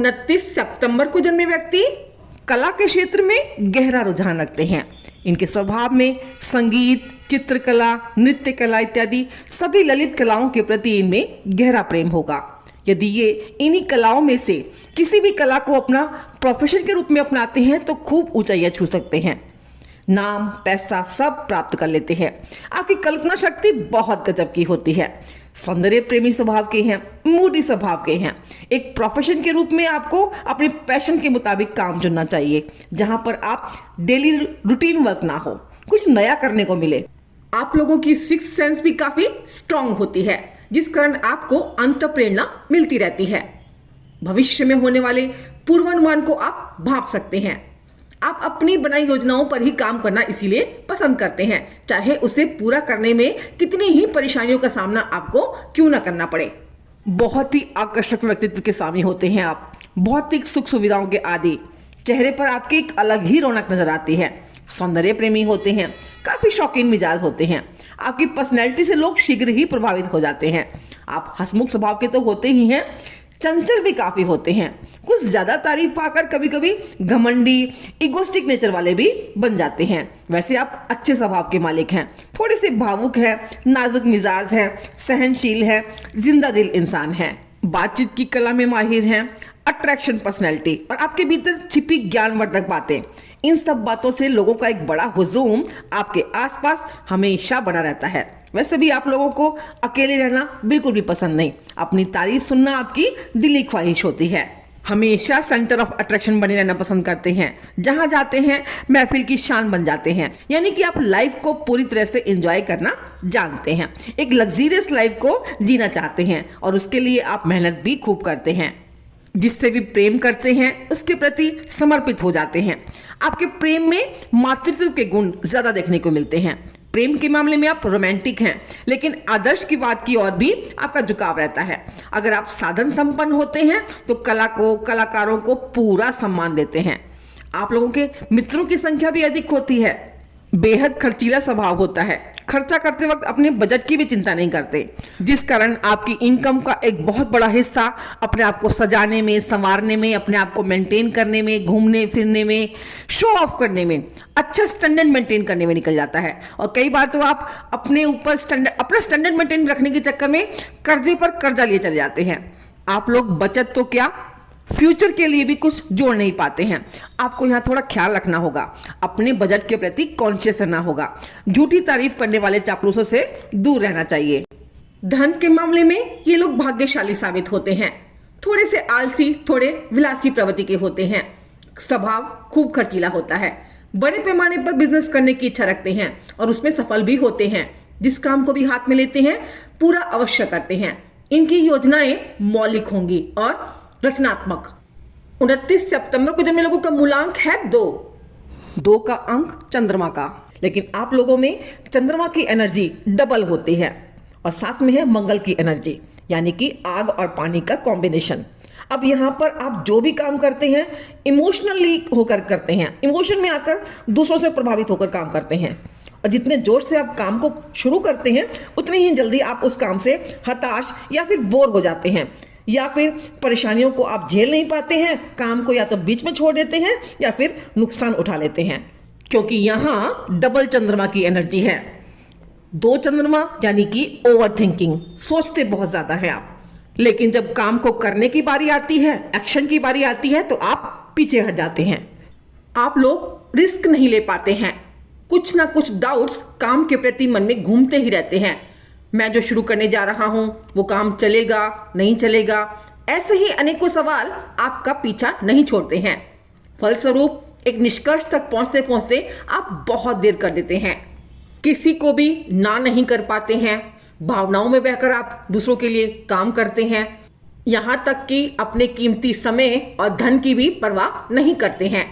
29 सितंबर को जन्मे व्यक्ति कला के क्षेत्र में गहरा रुझान रखते हैं। इनके स्वभाव में संगीत, चित्रकला, नृत्य कला इत्यादि सभी ललित कलाओं के प्रति इनमें गहरा प्रेम होगा। यदि ये इन्हीं कलाओं में से किसी भी कला को अपना प्रोफेशन के रूप में अपनाते हैं तो खूब ऊंचाइयां छू सकते हैं, नाम पैसा सब प्राप्त कर लेते हैं। आपकी कल्पना शक्ति बहुत गजब की होती है। सौंदर्य प्रेमी स्वभाव के हैं, मूडी स्वभाव के हैं। एक प्रोफेशन के रूप में आपको अपने पैशन के मुताबिक काम चुनना चाहिए, जहां पर आप डेली रूटीन वर्क ना हो, कुछ नया करने को मिले। आप लोगों की सिक्स्थ सेंस भी काफी स्ट्रांग होती है, जिस कारण आपको अंत प्रेरणा मिलती रहती है। भविष्य में होने वाले पूर्वानुमान को आप भांप सकते हैं। आप अपनी बनाई योजनाओं पर ही काम करना इसीलिए पसंद करते हैं, चाहे उसे पूरा करने में कितनी ही परेशानियों का सामना आपको क्यों ना करना पड़े। बहुत ही आकर्षक व्यक्तित्व के स्वामी होते हैं आप, भौतिक सुख सुविधाओं के आदी। चेहरे पर आपकी एक अलग ही रौनक नजर आती है। सौंदर्य प्रेमी होते हैं, काफी शौकीन मिजाज होते हैं। आपकी पर्सनैलिटी से लोग शीघ्र ही प्रभावित हो जाते हैं। आप हंसमुख स्वभाव के तो होते ही हैं, चंचल भी काफी होते हैं। कुछ ज्यादा तारीफ पाकर कभी कभी घमंडी, इगोस्टिक नेचर वाले भी बन जाते हैं। वैसे आप अच्छे स्वभाव के मालिक हैं, थोड़े से भावुक हैं, नाजुक मिजाज हैं, सहनशील हैं, जिंदा दिल इंसान हैं, बातचीत की कला में माहिर हैं, अट्रैक्शन पर्सनैलिटी और आपके भीतर छिपी ज्ञानवर्धक बातें। इन सब बातों से लोगों का एक बड़ा हुजूम आपके आसपास हमेशा बना रहता है। वैसे भी आप लोगों को अकेले रहना बिल्कुल भी पसंद नहीं, अपनी तारीफ सुनना आपकी दिली ख्वाहिश होती है। हमेशा सेंटर ऑफ अट्रैक्शन बने रहना पसंद करते हैं, जहां जाते हैं महफिल की शान बन जाते हैं। यानी कि आप लाइफ को पूरी तरह से एंजॉय करना जानते हैं, एक लग्जरियस लाइफ को जीना चाहते हैं और उसके लिए आप मेहनत भी खूब करते हैं। जिससे भी प्रेम करते हैं उसके प्रति समर्पित हो जाते हैं। आपके प्रेम में मातृत्व के गुण ज्यादा देखने को मिलते हैं। प्रेम के मामले में आप रोमांटिक हैं, लेकिन आदर्श की बात की ओर भी आपका झुकाव रहता है। अगर आप साधन संपन्न होते हैं तो कला को, कलाकारों को पूरा सम्मान देते हैं। आप लोगों के मित्रों की संख्या भी अधिक होती है। बेहद खर्चीला स्वभाव होता है, खर्चा करते वक्त अपने बजट की भी चिंता नहीं करते, जिस कारण आपकी इनकम का एक बहुत बड़ा हिस्सा अपने आप को सजाने में, संवारने में, अपने आप को मेंटेन करने में, घूमने फिरने में, शो ऑफ करने में, अच्छा स्टैंडर्ड मेंटेन करने में निकल जाता है। और कई बार तो आप अपने ऊपर अपना स्टैंडर्ड मेंटेन रखने के चक्कर में कर्जे पर कर्जा लिए चले जाते हैं। आप लोग बचत तो क्या, फ्यूचर के लिए भी कुछ जोड़ नहीं पाते हैं। आपको यहाँ थोड़ा ख्याल रखना होगा, अपने बजट के प्रति कॉन्शियस रहना होगा। झूठी तारीफ करने वाले चापलूसों से दूर रहना चाहिए। धन के मामले में ये लोग भाग्यशाली साबित होते हैं। थोड़े से आलसी, थोड़े विलासी प्रवृत्ति के होते हैं। स्वभाव खूब खर्चीला होता है। बड़े पैमाने पर बिजनेस करने की इच्छा रखते हैं और उसमें सफल भी होते हैं। जिस काम को भी हाथ में लेते हैं पूरा अवश्य करते हैं। इनकी योजनाएं मौलिक होंगी और रचनात्मक। 29 सितंबर को जन्मे लोगों का मूलांक है 2 का अंक चंद्रमा का, लेकिन आप लोगों में चंद्रमा की एनर्जी डबल होती है और साथ में है मंगल की एनर्जी, यानी कि आग और पानी का कॉम्बिनेशन। अब यहाँ पर आप जो भी काम करते हैं इमोशनली होकर करते हैं, इमोशन में आकर दूसरों से प्रभावित होकर काम करते हैं। और जितने जोर से आप काम को शुरू करते हैं उतनी ही जल्दी आप उस काम से हताश या फिर बोर हो जाते हैं, या फिर परेशानियों को आप झेल नहीं पाते हैं। काम को या तो बीच में छोड़ देते हैं या फिर नुकसान उठा लेते हैं, क्योंकि यहाँ डबल चंद्रमा की एनर्जी है। 2 चंद्रमा यानी कि ओवर थिंकिंग, सोचते बहुत ज्यादा है आप। लेकिन जब काम को करने की बारी आती है, एक्शन की बारी आती है, तो आप पीछे हट जाते हैं। आप लोग रिस्क नहीं ले पाते हैं। कुछ ना कुछ डाउट्स काम के प्रति मन में घूमते ही रहते हैं। मैं जो शुरू करने जा रहा हूं वो काम चलेगा नहीं चलेगा, ऐसे ही अनेकों सवाल आपका पीछा नहीं छोड़ते हैं। फलस्वरूप एक निष्कर्ष तक पहुंचते पहुंचते आप बहुत देर कर देते हैं। किसी को भी ना नहीं कर पाते हैं। भावनाओं में बहकर आप दूसरों के लिए काम करते हैं, यहां तक कि अपने कीमती समय और धन की भी परवाह नहीं करते हैं।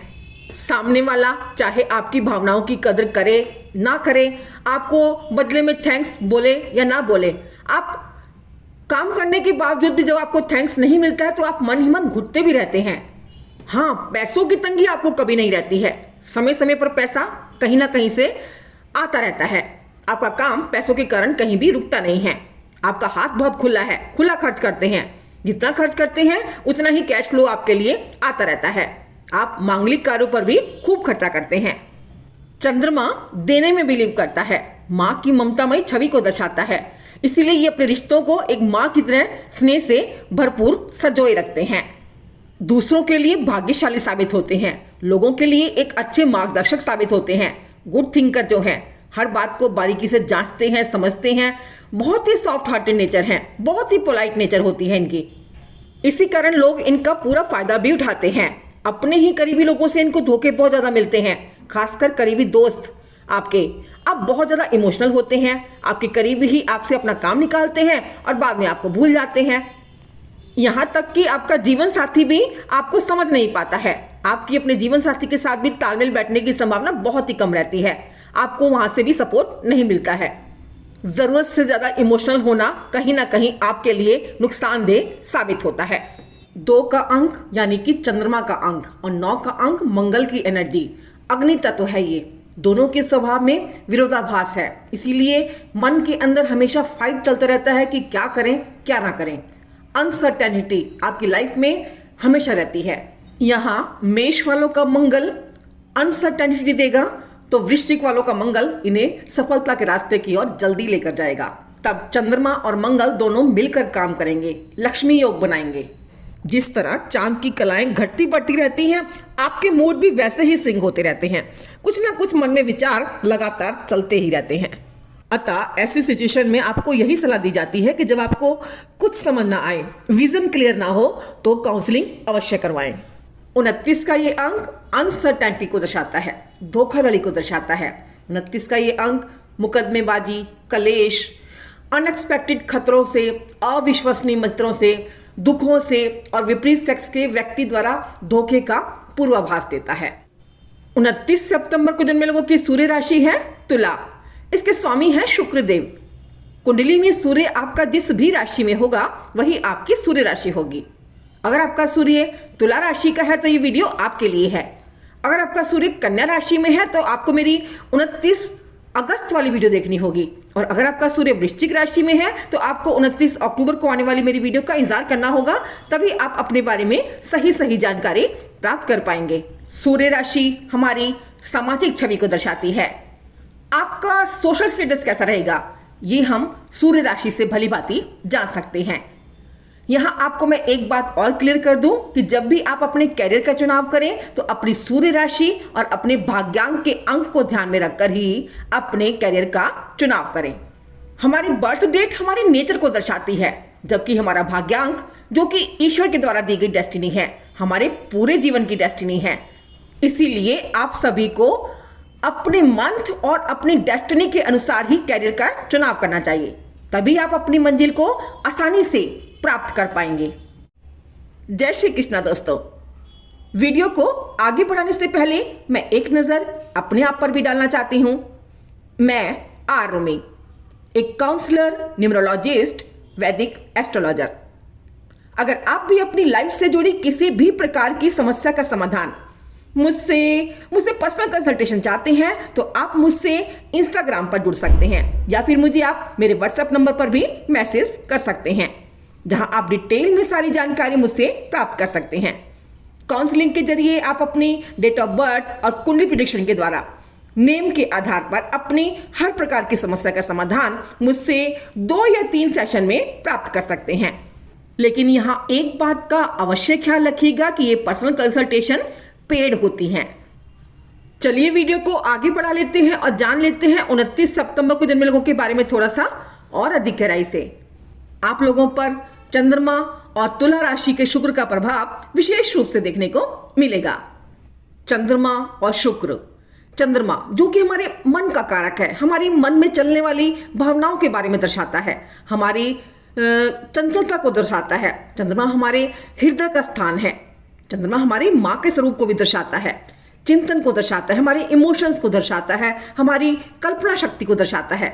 सामने वाला चाहे आपकी भावनाओं की कदर करे ना करे, आपको बदले में थैंक्स बोले या ना बोले, आप काम करने के बावजूद भी जब आपको थैंक्स नहीं मिलता है तो आप मन ही मन घुटते भी रहते हैं। हाँ, पैसों की तंगी आपको कभी नहीं रहती है। समय समय पर पैसा कहीं ना कहीं से आता रहता है। आपका काम पैसों के कारण कहीं भी रुकता नहीं है। आपका हाथ बहुत खुला है, खुला खर्च करते हैं। जितना खर्च करते हैं उतना ही कैश फ्लो आपके लिए आता रहता है। आप मांगलिक कार्यों पर भी खूब खर्चा करते हैं। चंद्रमा देने में बिलीव करता है, माँ की ममतामयी छवि को दर्शाता है, इसीलिए ये अपने रिश्तों को एक माँ की तरह स्नेह से भरपूर सजोए रखते हैं। दूसरों के लिए भाग्यशाली साबित होते हैं, लोगों के लिए एक अच्छे मार्गदर्शक साबित होते हैं। गुड थिंकर जो हैं, हर बात को बारीकी से जांचते हैं, समझते हैं, बहुत ही सॉफ्ट हार्टेड नेचर हैं, बहुत ही पोलाइट नेचर होती है इनकी। इसी कारण लोग इनका पूरा फायदा भी उठाते हैं। अपने ही करीबी लोगों से इनको धोखे बहुत ज़्यादा मिलते हैं, खासकर करीबी दोस्त आपके। आप बहुत ज़्यादा इमोशनल होते हैं, आपके करीबी ही आपसे अपना काम निकालते हैं और बाद में आपको भूल जाते हैं। यहाँ तक कि आपका जीवन साथी भी आपको समझ नहीं पाता है। आपकी अपने जीवन साथी के साथ भी तालमेल बैठने की संभावना बहुत ही कम रहती है। आपको वहाँ से भी सपोर्ट नहीं मिलता है। ज़रूरत से ज़्यादा इमोशनल होना कहीं ना कहीं आपके लिए नुकसानदेह साबित होता है। 2 का अंक यानी कि चंद्रमा का अंक और 9 का अंक मंगल की एनर्जी, अग्नि तत्व है। ये दोनों के स्वभाव में विरोधाभास है, इसीलिए मन के अंदर हमेशा फाइट चलता रहता है कि क्या करें क्या ना करें। अनसर्टेनिटी आपकी लाइफ में हमेशा रहती है। यहाँ मेष वालों का मंगल अनसर्टेनिटी देगा तो वृश्चिक वालों का मंगल इन्हें सफलता के रास्ते की ओर जल्दी लेकर जाएगा। तब चंद्रमा और मंगल दोनों मिलकर काम करेंगे, लक्ष्मी योग बनाएंगे। जिस तरह चांद की कलाएं घटती बढ़ती रहती हैं, आपके मूड भी वैसे ही स्विंग होते रहते हैं। कुछ ना कुछ मन में विचार लगातार चलते ही रहते हैं। अतः ऐसी सिचुएशन में आपको यही सलाह दी जाती है कि जब आपको कुछ समझ ना आए, विजन क्लियर ना हो, तो काउंसलिंग अवश्य करवाएं। 29 का ये अंक अनसर्टेनिटी को दर्शाता है, धोखाधड़ी को दर्शाता है। 29 का ये अंक मुकदमेबाजी, कलेश, अनएक्सपेक्टेड खतरों से, अविश्वसनीय मंत्रों से, दुखों से और विपरीत सेक्स के व्यक्ति द्वारा धोखे का पूर्वाभास देता है। 29 सितंबर को जन्मे लोगों की सूर्य राशि है तुला। इसके स्वामी है शुक्रदेव। कुंडली में सूर्य आपका जिस भी राशि में होगा वही आपकी सूर्य राशि होगी। अगर आपका सूर्य तुला राशि का है तो ये वीडियो आपके लिए है। अगर आपका सूर्य कन्या राशि में है तो आपको मेरी 29 अगस्त वाली वीडियो देखनी होगी। और अगर आपका सूर्य वृश्चिक राशि में है तो आपको 29 अक्टूबर को आने वाली मेरी वीडियो का इंतजार करना होगा, तभी आप अपने बारे में सही जानकारी प्राप्त कर पाएंगे। सूर्य राशि हमारी सामाजिक छवि को दर्शाती है। आपका सोशल स्टेटस कैसा रहेगा ये हम सूर्य राशि से भली भांति जान सकते हैं। यहाँ आपको मैं एक बात और क्लियर कर दूं कि जब भी आप अपने कैरियर का चुनाव करें तो अपनी सूर्य राशि और अपने भाग्यांक के अंक को ध्यान में रखकर ही अपने कैरियर का चुनाव करें। हमारी बर्थ डेट हमारी नेचर को दर्शाती है, जबकि हमारा भाग्यांक जो कि ईश्वर के द्वारा दी गई डेस्टिनी है, हमारे पूरे जीवन की डेस्टिनी है। इसीलिए आप सभी को अपने मंथ और अपनी डेस्टिनी के अनुसार ही कैरियर का चुनाव करना चाहिए, तभी आप अपनी मंजिल को आसानी से प्राप्त कर पाएंगे। जय श्री कृष्णा दोस्तों। वीडियो को आगे बढ़ाने से पहले मैं एक नज़र अपने आप पर भी डालना चाहती हूँ। मैं आर रूमी, एक काउंसलर, न्यूमरोलॉजिस्ट, वैदिक एस्ट्रोलॉजर। अगर आप भी अपनी लाइफ से जुड़ी किसी भी प्रकार की समस्या का समाधान मुझसे पर्सनल कंसल्टेशन चाहते हैं तो आप मुझसे इंस्टाग्राम पर जुड़ सकते हैं या फिर मुझे आप मेरे व्हाट्सएप नंबर पर भी मैसेज कर सकते हैं, जहां आप डिटेल में सारी जानकारी मुझसे प्राप्त कर सकते हैं। काउंसलिंग के जरिए आप अपनी डेट ऑफ बर्थ और कुंडली प्रेडिक्शन के द्वारा नेम के आधार पर अपनी हर प्रकार की समस्या का समाधान मुझसे 2 या 3 सेशन में प्राप्त कर सकते हैं। लेकिन यहाँ एक बात का अवश्य ख्याल रखिएगा कि ये पर्सनल कंसल्टेशन पेड होती हैं। चलिए वीडियो को आगे बढ़ा लेते हैं और जान लेते हैं 29 सितंबर को जन्मे लोगों के बारे में थोड़ा सा और अधिक गहराई से। आप लोगों पर चंद्रमा और तुला राशि के शुक्र का प्रभाव विशेष रूप से देखने को मिलेगा। चंद्रमा और शुक्र, चंद्रमा जो कि हमारे मन का कारक है, हमारी मन में चलने वाली भावनाओं के बारे में दर्शाता है, हमारी चंचलता को दर्शाता है। चंद्रमा हमारे हृदय का स्थान है। चंद्रमा हमारी माँ के स्वरूप को भी दर्शाता है, चिंतन को दर्शाता है, हमारे इमोशंस को दर्शाता है, हमारी कल्पना शक्ति को दर्शाता है।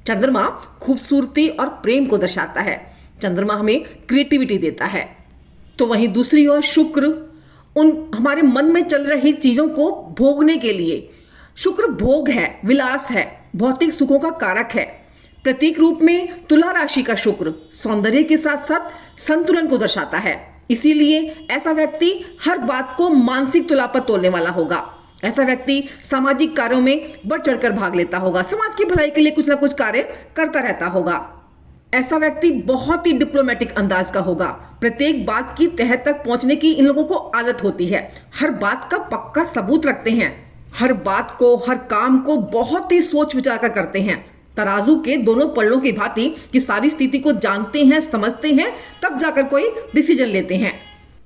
चंद्रमा खूबसूरती और प्रेम को दर्शाता है। चंद्रमा हमें क्रिएटिविटी देता है। तो वहीं दूसरी ओर शुक्र उन हमारे मन में चल रही चीज़ों को भोगने के लिए, शुक्र भोग है, विलास है, भौतिक सुखों का कारक है, प्रतीक रूप में तुला राशि का शुक्र सौंदर्य के साथ साथ संतुलन को दर्शाता है। इसीलिए ऐसा व्यक्ति हर बात को मानसिक तुला पर तोलने वाला होगा। ऐसा व्यक्ति सामाजिक कार्यों में बढ़ चढ़कर भाग लेता होगा, समाज की भलाई के लिए कुछ ना कुछ कार्य करता रहता होगा। ऐसा व्यक्ति बहुत ही डिप्लोमेटिक अंदाज का होगा। प्रत्येक बात की तह तक पहुंचने की इन लोगों को आदत होती है। हर बात का पक्का सबूत रखते हैं। हर बात को, हर काम को बहुत ही सोच विचार कर करते हैं। तराजू के दोनों पल्लों की भांति कि सारी स्थिति को जानते हैं, समझते हैं, तब जाकर कोई डिसीजन लेते हैं।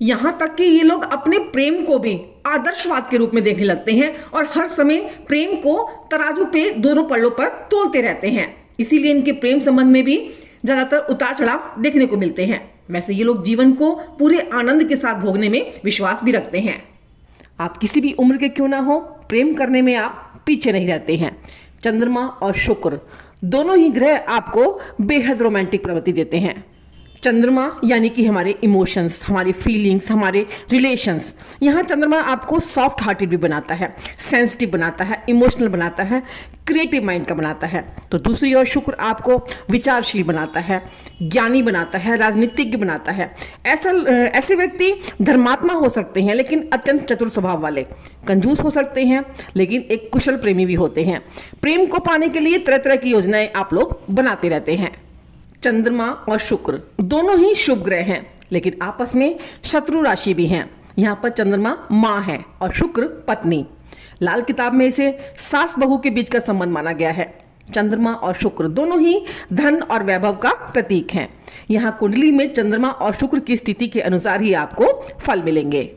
यहां तक कि ये लोग अपने प्रेम को भी आदर्शवाद के रूप में देखने लगते हैं और हर समय प्रेम को तराजू पे दोनों पल्लों पर तोलते रहते हैं। इसीलिए इनके प्रेम संबंध में भी ज्यादातर उतार चढ़ाव देखने को मिलते हैं। वैसे ये लोग जीवन को पूरे आनंद के साथ भोगने में विश्वास भी रखते हैं। आप किसी भी उम्र के क्यों ना हो, प्रेम करने में आप पीछे नहीं रहते हैं। चंद्रमा और शुक्र दोनों ही ग्रह आपको बेहद रोमांटिक प्रवृत्ति देते हैं। चंद्रमा यानी कि हमारे इमोशंस, हमारी फीलिंग्स, हमारे रिलेशंस। यहाँ चंद्रमा आपको सॉफ्ट हार्टेड भी बनाता है, सेंसिटिव बनाता है, इमोशनल बनाता है, क्रिएटिव माइंड का बनाता है। तो दूसरी ओर शुक्र आपको विचारशील बनाता है, ज्ञानी बनाता है, राजनीतिज्ञ बनाता है। ऐसे व्यक्ति धर्मात्मा हो सकते हैं लेकिन अत्यंत चतुर स्वभाव वाले, कंजूस हो सकते हैं लेकिन एक कुशल प्रेमी भी होते हैं। प्रेम को पाने के लिए तरह तरह की योजनाएं आप लोग बनाते रहते हैं। चंद्रमा और शुक्र दोनों ही शुभ ग्रह हैं लेकिन आपस में शत्रु राशि भी हैं। यहाँ पर चंद्रमा माँ है और शुक्र पत्नी। लाल किताब में इसे सास बहू के बीच का संबंध माना गया है। चंद्रमा और शुक्र दोनों ही धन और वैभव का प्रतीक हैं। यहाँ कुंडली में चंद्रमा और शुक्र की स्थिति के अनुसार ही आपको फल मिलेंगे।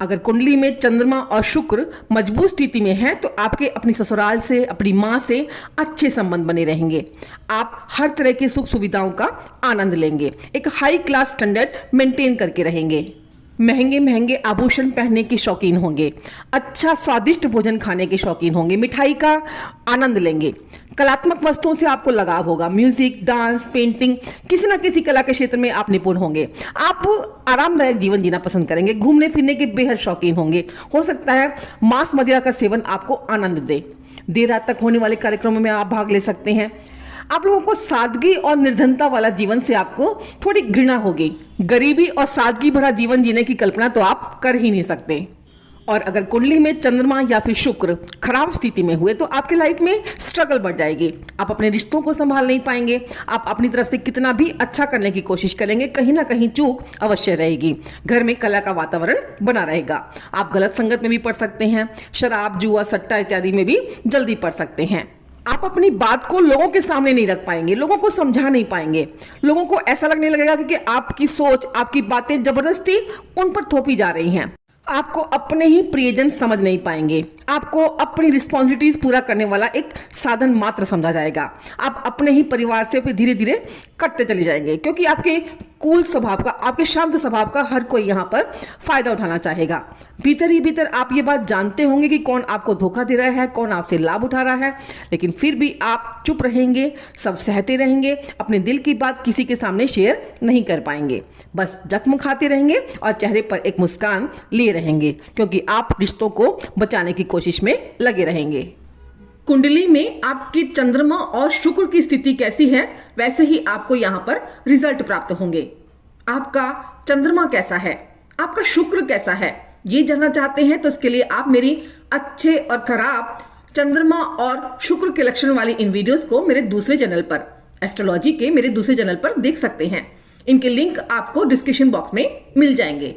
अगर कुंडली में चंद्रमा और शुक्र मजबूत स्थिति में है तो आपके अपनी ससुराल से, अपनी माँ से अच्छे संबंध बने रहेंगे। आप हर तरह की सुख सुविधाओं का आनंद लेंगे, एक हाई क्लास स्टैंडर्ड मेंटेन करके रहेंगे। महंगे महंगे आभूषण पहनने के शौकीन होंगे, अच्छा स्वादिष्ट भोजन खाने के शौकीन होंगे, मिठाई का आनंद लेंगे। कलात्मक वस्तुओं से आपको लगाव होगा, म्यूजिक, डांस, पेंटिंग, किसी न किसी कला के क्षेत्र में आप निपुण होंगे। आप आरामदायक जीवन जीना पसंद करेंगे, घूमने फिरने के बेहद शौकीन होंगे। हो सकता है मांस मदिरा का सेवन आपको आनंद दे। देर रात तक होने वाले कार्यक्रमों में आप भाग ले सकते हैं। आप लोगों को सादगी और निर्धनता वाला जीवन से आपको थोड़ी घृणा होगी। गरीबी और सादगी भरा जीवन जीने की कल्पना तो आप कर ही नहीं सकते। और अगर कुंडली में चंद्रमा या फिर शुक्र खराब स्थिति में हुए तो आपके लाइफ में स्ट्रगल बढ़ जाएगी। आप अपने रिश्तों को संभाल नहीं पाएंगे। आप अपनी तरफ से कितना भी अच्छा करने की कोशिश करेंगे, कहीं ना कहीं चूक अवश्य रहेगी। घर में कला का वातावरण बना रहेगा। आप गलत संगत में भी पड़ सकते हैं, शराब, जुआ, सट्टा इत्यादि में भी जल्दी पड़ सकते हैं। आप अपनी बात को लोगों के सामने नहीं रख पाएंगे, लोगों को समझा नहीं पाएंगे। लोगों को ऐसा लगने लगेगा कि आपकी सोच, आपकी बातें जबरदस्ती उन पर थोपी जा रही हैं। आपको अपने ही प्रियजन समझ नहीं पाएंगे। आपको अपनी रिस्पॉन्सिबिलिटीज पूरा करने वाला एक साधन मात्र समझा जाएगा। आप अपने ही परिवार से फिर धीरे धीरे कटते चले जाएंगे क्योंकि आपके कूल स्वभाव का, आपके शांत स्वभाव का हर कोई यहाँ पर फायदा उठाना चाहेगा। भीतर ही भीतर आप ये बात जानते होंगे कि कौन आपको धोखा दे रहा है, कौन आपसे लाभ उठा रहा है, लेकिन फिर भी आप चुप रहेंगे, सब सहते रहेंगे, अपने दिल की बात किसी के सामने शेयर नहीं कर पाएंगे। बस जख्म खाते रहेंगे और चेहरे पर एक मुस्कान लिए रहेंगे क्योंकि आप रिश्तों को बचाने की कोशिश में लगे रहेंगे। कुंडली में आपके चंद्रमा और शुक्र की स्थिति कैसी है वैसे ही आपको यहाँ पर रिजल्ट प्राप्त होंगे। आपका चंद्रमा कैसा है, आपका शुक्र कैसा है, ये जानना चाहते हैं तो इसके लिए आप मेरी अच्छे और खराब चंद्रमा और शुक्र के लक्षण वाली इन वीडियोस को मेरे दूसरे चैनल पर, एस्ट्रोलॉजी के मेरे दूसरे चैनल पर देख सकते हैं। इनके लिंक आपको डिस्क्रिप्शन बॉक्स में मिल जाएंगे।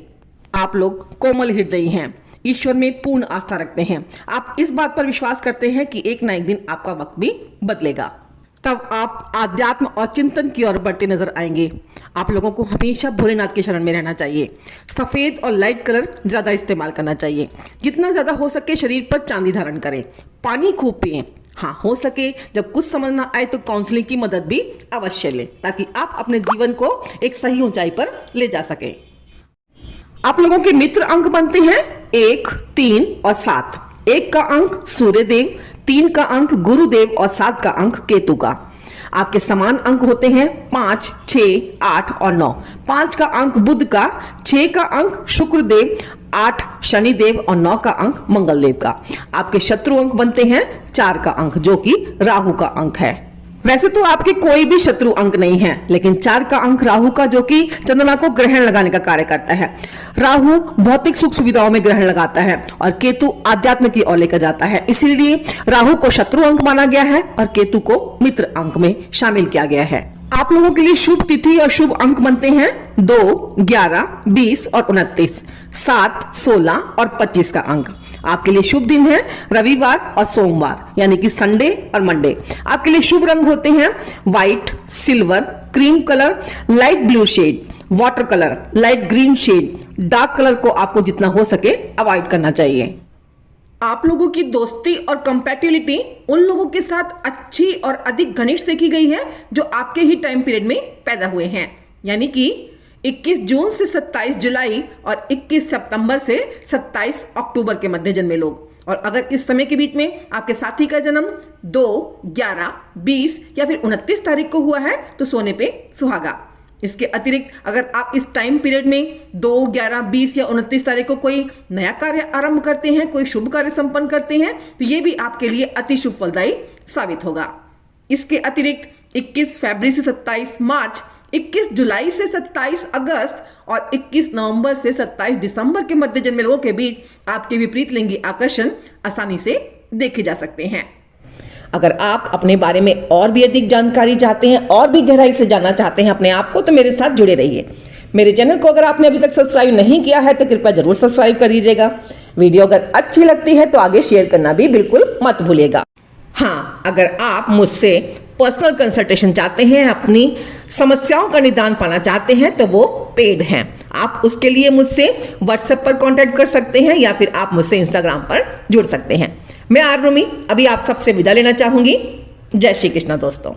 आप लोग कोमल हृदयी हैं, ईश्वर में पूर्ण आस्था रखते हैं। आप इस बात पर विश्वास करते हैं कि एक ना एक दिन आपका वक्त भी बदलेगा, तब आप आध्यात्म और चिंतन की ओर बढ़ते नजर आएंगे। आप लोगों को हमेशा भोलेनाथ के शरण में रहना चाहिए। सफेद और लाइट कलर ज्यादा इस्तेमाल करना चाहिए। जितना ज्यादा हो सके शरीर पर चांदी धारण करें। पानी खूब पिएं। हाँ, हो सके जब कुछ समझ ना आए तो काउंसलिंग की मदद भी अवश्य लें ताकि आप अपने जीवन को एक सही ऊंचाई पर ले जा सकें। आप लोगों के मित्र अंक बनते हैं 1, 3 और 7। 1 का अंक सूर्यदेव, 3 का अंक गुरुदेव और 7 का अंक केतु का। आपके समान अंक होते हैं 5, 6, 8 और 9। 5 का अंक बुध का, 6 का अंक शुक्रदेव, 8 शनिदेव और 9 का अंक मंगलदेव का। आपके शत्रु अंक बनते हैं 4 का अंक जो कि राहु का अंक है। वैसे तो आपके कोई भी शत्रु अंक नहीं है, लेकिन 4 का अंक राहु का, जो कि चंद्रमा को ग्रहण लगाने का कार्य करता है। राहु भौतिक सुख सुविधाओं में ग्रहण लगाता है और केतु आध्यात्म की ओर लेकर जाता है। इसीलिए राहु को शत्रु अंक माना गया है और केतु को मित्र अंक में शामिल किया गया है। आप लोगों के लिए शुभ तिथि और शुभ अंक बनते हैं 2, 11, 20 और 29, 7, 16 और 25 का अंक। आपके लिए शुभ दिन है रविवार और सोमवार, यानी कि संडे और मंडे। आपके लिए शुभ रंग होते हैं white, silver, cream colour, light blue shade, water colour, light green shade. Dark colour को आपको जितना हो सके अवॉइड करना चाहिए। आप लोगों की दोस्ती और कंपैटिबिलिटी उन लोगों के साथ अच्छी और अधिक घनिष्ठ देखी गई है जो आपके ही टाइम पीरियड में पैदा हुए हैं, यानी कि 21 जून से 27 जुलाई और 21 सितंबर से 27 अक्टूबर के मध्य जन्मे लोग। और अगर इस समय के बीच में आपके साथी का जन्म 2, 11, 20 या फिर 29 तारीख को हुआ है तो सोने पे सुहागा। इसके अतिरिक्त अगर आप इस टाइम पीरियड में 2, 11, 20 या 29 तारीख को कोई नया कार्य आरंभ करते हैं, कोई शुभ कार्य संपन्न करते हैं, तो ये भी आपके लिए अति शुभ फलदायी साबित होगा। इसके अतिरिक्त 21 फरवरी से 27 मार्च, 21 जुलाई से 27 अगस्त और 21 नवंबर से 27 दिसंबर के मध्य जन्मे लोगों के बीच आपके विपरीत लिंगी आकर्षण आसानी से देखे जा सकते हैं। अगर आप अपने बारे में और भी अधिक जानकारी चाहते हैं और भी गहराई से जानना चाहते हैं अपने आप को, तो मेरे साथ जुड़े रहिए। मेरे चैनल को अगर आपने अभी तक सब्सक्राइब नहीं किया है तो कृपया जरूर सब्सक्राइब कर दीजिएगा। वीडियो अगर अच्छी लगती है तो आगे शेयर करना भी बिल्कुल मत भूलिएगा। हाँ, अगर आप मुझसे पर्सनल कंसल्टेशन चाहते हैं, अपनी समस्याओं का निदान पाना चाहते हैं, तो वो पेड हैं। आप उसके लिए मुझसे व्हाट्सएप पर कांटेक्ट कर सकते हैं या फिर आप मुझसे इंस्टाग्राम पर जुड़ सकते हैं। मैं आर रूमी अभी आप सबसे विदा लेना चाहूंगी। जय श्री कृष्णा दोस्तों।